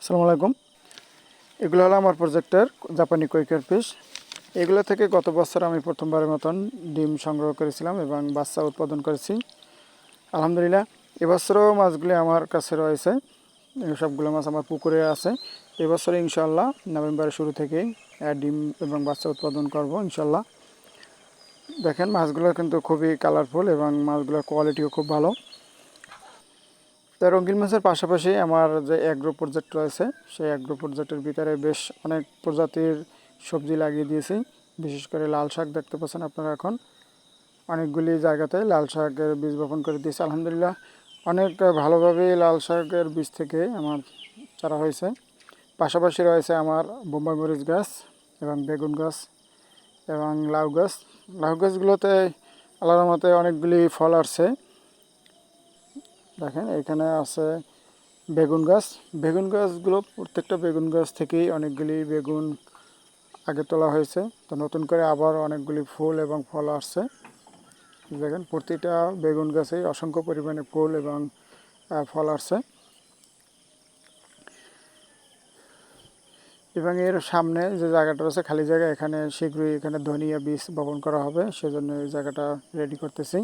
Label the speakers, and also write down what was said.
Speaker 1: আসসালামু আলাইকুম। এগুলো হলো আমার প্রজেক্টের জাপানি কুইকার ফিশ। এগুলো থেকে গত বছর আমি প্রথমবারের মতন ডিম সংগ্রহ করেছিলাম এবং বাচ্চা উৎপাদন করেছি। আলহামদুলিল্লাহ এবছরও মাছগুলি আমার কাছে রয়েছে। সবগুলো মাছ আমার পুকুরে আছে। এবছর ইনশাআল্লাহ নভেম্বরের শুরু থেকেই ডিম এবং বাচ্চা উৎপাদন করব ইনশাআল্লাহ। দেখেন মাছগুলো কিন্তু খুবই কালারফুল এবং মাছগুলোর কোয়ালিটিও খুব ভালো। তো রঙিন মাছের পাশাপাশি আমার যে অ্যাগ্রো প্রজেক্ট রয়েছে সেই অ্যাগ্রো প্রজেক্টের ভিতরে বেশ অনেক প্রজাতির সবজি লাগিয়ে দিয়েছি। বিশেষ করে লাল শাক দেখতে পাচ্ছেন আপনারা এখন অনেকগুলি জায়গাতে লাল শাকের বীজ বপন করে দিয়েছি। আলহামদুলিল্লাহ অনেক ভালোভাবে লাল শাকের বীজ থেকে আমার চারা হয়েছে। পাশাপাশি রয়েছে আমার বোম্বাই মরিচ গাছ এবং বেগুন গাছ এবং লাউ গাছ। লাউ গাছগুলোতে আল্লাহর রহমতে অনেকগুলি ফল আসছে। দেখেন এখানে আছে বেগুন গাছ। বেগুন গাছগুলো প্রত্যেকটা বেগুন গাছ থেকেই অনেকগুলি বেগুন আগে তোলা হয়েছে। তো নতুন করে আবার অনেকগুলি ফুল এবং ফল আসছে। দেখেন প্রতিটা বেগুন গাছেই অসংখ্য পরিমাণে ফুল এবং ফল আসছে। এবং এর সামনে যে জায়গাটা রয়েছে খালি জায়গা, এখানে শীঘ্রই এখানে ধনিয়া বীজ বপন করা হবে, সেজন্য এই জায়গাটা রেডি করতেছি।